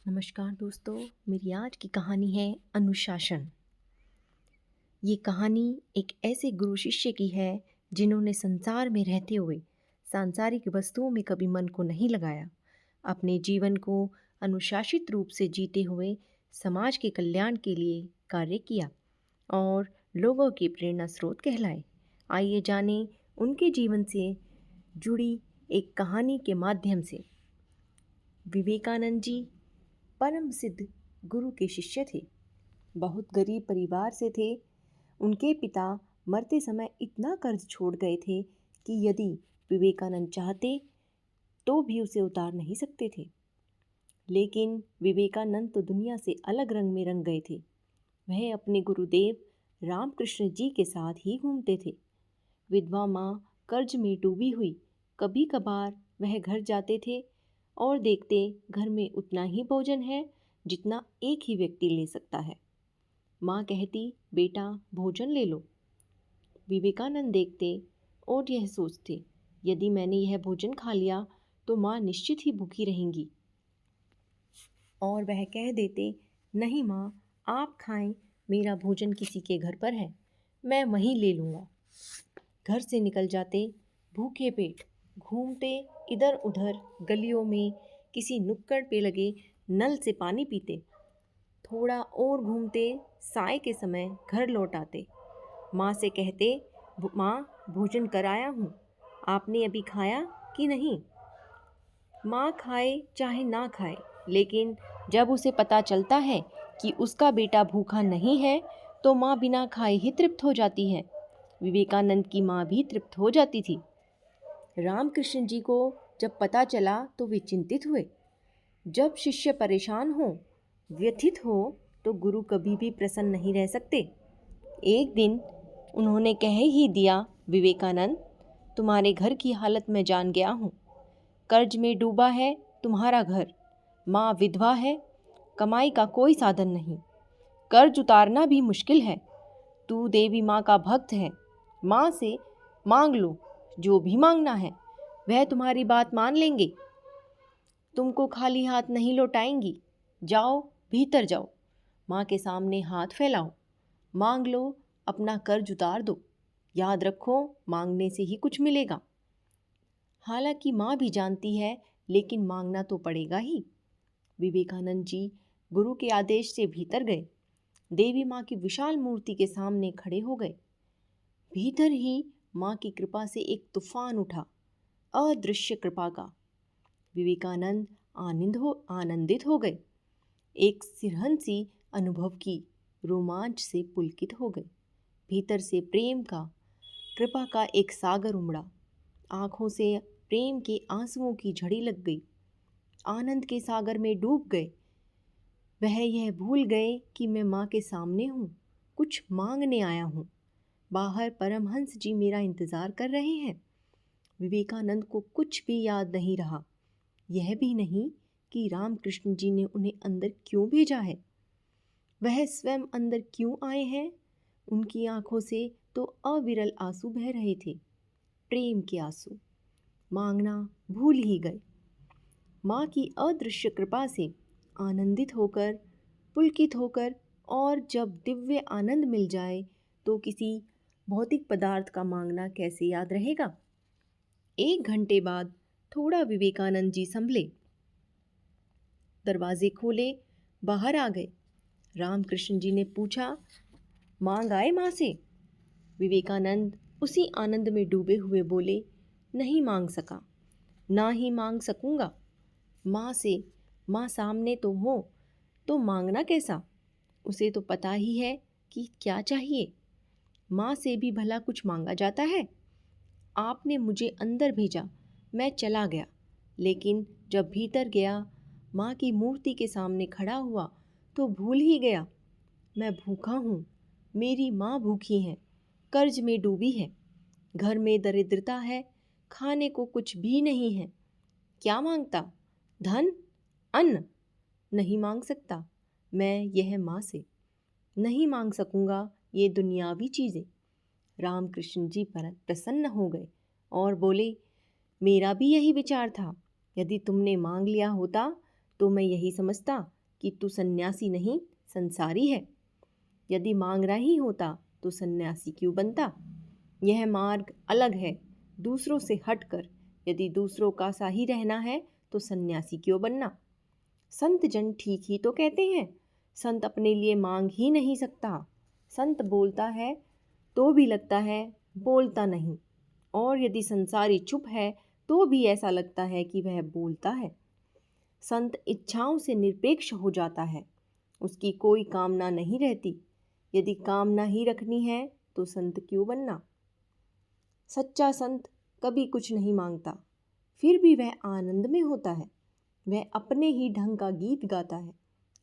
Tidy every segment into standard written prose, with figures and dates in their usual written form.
नमस्कार दोस्तों, मेरी आज की कहानी है अनुशासन। ये कहानी एक ऐसे गुरु शिष्य की है जिन्होंने संसार में रहते हुए सांसारिक वस्तुओं में कभी मन को नहीं लगाया। अपने जीवन को अनुशासित रूप से जीते हुए समाज के कल्याण के लिए कार्य किया और लोगों की प्रेरणा स्रोत कहलाए। आइए जानें उनके जीवन से जुड़ी एक कहानी के माध्यम से। विवेकानंद जी परम सिद्ध गुरु के शिष्य थे। बहुत गरीब परिवार से थे। उनके पिता मरते समय इतना कर्ज छोड़ गए थे कि यदि विवेकानंद चाहते तो भी उसे उतार नहीं सकते थे। लेकिन विवेकानंद तो दुनिया से अलग रंग में रंग गए थे। वह अपने गुरुदेव रामकृष्ण जी के साथ ही घूमते थे। विधवा माँ कर्ज में डूबी हुई, कभी कभार वह घर जाते थे और देखते घर में उतना ही भोजन है जितना एक ही व्यक्ति ले सकता है। माँ कहती, बेटा भोजन ले लो। विवेकानंद देखते और यह सोचते, यदि मैंने यह भोजन खा लिया तो माँ निश्चित ही भूखी रहेंगी। और वह कह देते, नहीं माँ, आप खाएं, मेरा भोजन किसी के घर पर है, मैं वहीं ले लूँगा। घर से निकल जाते, भूखे पेट घूमते इधर उधर गलियों में, किसी नुक्कड़ पे लगे नल से पानी पीते। थोड़ा और घूमते साय के समय घर लौट आते। माँ से कहते, माँ भोजन कराया हूँ, आपने अभी खाया कि नहीं। माँ खाए चाहे ना खाए, लेकिन जब उसे पता चलता है कि उसका बेटा भूखा नहीं है तो माँ बिना खाए ही तृप्त हो जाती है। विवेकानंद की माँ भी तृप्त हो जाती थी। रामकृष्ण जी को जब पता चला तो वे चिंतित हुए। जब शिष्य परेशान हो, व्यथित हो, तो गुरु कभी भी प्रसन्न नहीं रह सकते। एक दिन उन्होंने कह ही दिया, विवेकानंद, तुम्हारे घर की हालत मैं जान गया हूँ। कर्ज में डूबा है तुम्हारा घर, माँ विधवा है, कमाई का कोई साधन नहीं, कर्ज उतारना भी मुश्किल है। तू देवी माँ का भक्त है, माँ से मांग लो, जो भी मांगना है वह तुम्हारी बात मान लेंगे। तुमको खाली हाथ नहीं लौटाएंगी। जाओ भीतर जाओ, माँ के सामने हाथ फैलाओ, मांग लो, अपना कर्ज उतार दो। याद रखो, मांगने से ही कुछ मिलेगा। हालांकि माँ भी जानती है, लेकिन मांगना तो पड़ेगा ही। विवेकानंद जी गुरु के आदेश से भीतर गए। देवी माँ की विशाल मूर्ति के सामने खड़े हो गए। भीतर ही माँ की कृपा से एक तूफान उठा, अदृश्य कृपा का। विवेकानंद आनंदित हो गए। एक सिरहन सी अनुभव की, रोमांच से पुलकित हो गए। भीतर से प्रेम का, कृपा का एक सागर उमड़ा। आंखों से प्रेम के आंसुओं की झड़ी लग गई। आनंद के सागर में डूब गए। वह यह भूल गए कि मैं माँ के सामने हूँ, कुछ मांगने आया हूँ। बाहर परमहंस जी मेरा इंतजार कर रहे हैं। विवेकानंद को कुछ भी याद नहीं रहा, यह भी नहीं कि रामकृष्ण जी ने उन्हें अंदर क्यों भेजा है, वह स्वयं अंदर क्यों आए हैं। उनकी आंखों से तो अविरल आंसू बह रहे थे, प्रेम के आंसू। मांगना भूल ही गए। माँ की अदृश्य कृपा से आनंदित होकर, पुलकित होकर, और जब दिव्य आनंद मिल जाए तो किसी भौतिक पदार्थ का मांगना कैसे याद रहेगा। 1 घंटे बाद थोड़ा विवेकानंद जी संभले, दरवाजे खोले, बाहर आ गए। रामकृष्ण जी ने पूछा, मांग आए माँ से? विवेकानंद उसी आनंद में डूबे हुए बोले, नहीं मांग सका, ना ही मांग सकूंगा। माँ से, माँ सामने तो हो तो मांगना कैसा? उसे तो पता ही है कि क्या चाहिए। माँ से भी भला कुछ मांगा जाता है? आपने मुझे अंदर भेजा, मैं चला गया, लेकिन जब भीतर गया, माँ की मूर्ति के सामने खड़ा हुआ तो भूल ही गया, मैं भूखा हूँ, मेरी माँ भूखी है, कर्ज में डूबी है, घर में दरिद्रता है, खाने को कुछ भी नहीं है। क्या मांगता? धन, अन्न? नहीं मांग सकता मैं यह माँ से, नहीं मांग सकूंगा ये दुनियावी चीज़ें। रामकृष्ण जी पर प्रसन्न हो गए और बोले, मेरा भी यही विचार था। यदि तुमने मांग लिया होता तो मैं यही समझता कि तू सन्यासी नहीं संसारी है। यदि मांगरा ही होता तो सन्यासी क्यों बनता। यह मार्ग अलग है दूसरों से हटकर। यदि दूसरों का सा ही रहना है तो सन्यासी क्यों बनना। संत जन ठीक ही तो कहते हैं। संत अपने लिए मांग ही नहीं सकता। संत बोलता है तो भी लगता है बोलता नहीं, और यदि संसारी चुप है तो भी ऐसा लगता है कि वह बोलता है। संत इच्छाओं से निरपेक्ष हो जाता है, उसकी कोई कामना नहीं रहती। यदि कामना ही रखनी है तो संत क्यों बनना। सच्चा संत कभी कुछ नहीं मांगता, फिर भी वह आनंद में होता है। वह अपने ही ढंग का गीत गाता है,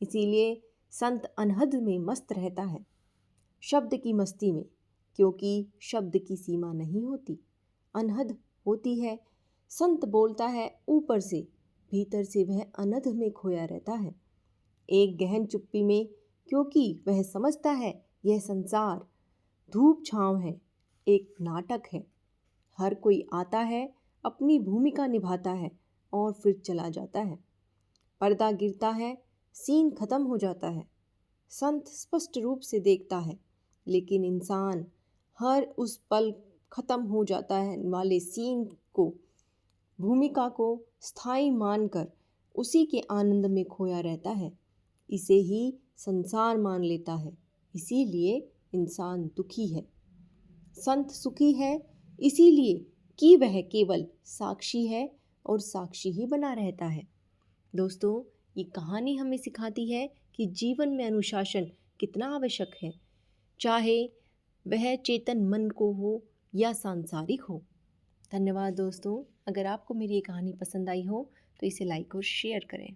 इसीलिए संत अनहद में मस्त रहता है, शब्द की मस्ती में, क्योंकि शब्द की सीमा नहीं होती, अनहद होती है। संत बोलता है ऊपर से, भीतर से वह अनहद में खोया रहता है, एक गहन चुप्पी में, क्योंकि वह समझता है यह संसार धूप छांव है, एक नाटक है। हर कोई आता है, अपनी भूमिका निभाता है और फिर चला जाता है। पर्दा गिरता है, सीन खत्म हो जाता है। संत स्पष्ट रूप से देखता है, लेकिन इंसान हर उस पल खत्म हो जाता है वाले सीन को, भूमिका को स्थायी मानकर उसी के आनंद में खोया रहता है। इसे ही संसार मान लेता है, इसीलिए इंसान दुखी है। संत सुखी है इसीलिए कि वह केवल साक्षी है और साक्षी ही बना रहता है। दोस्तों, ये कहानी हमें सिखाती है कि जीवन में अनुशासन कितना आवश्यक है, चाहे वह चेतन मन को हो या सांसारिक हो। धन्यवाद दोस्तों। अगर आपको मेरी ये कहानी पसंद आई हो तो इसे लाइक और शेयर करें।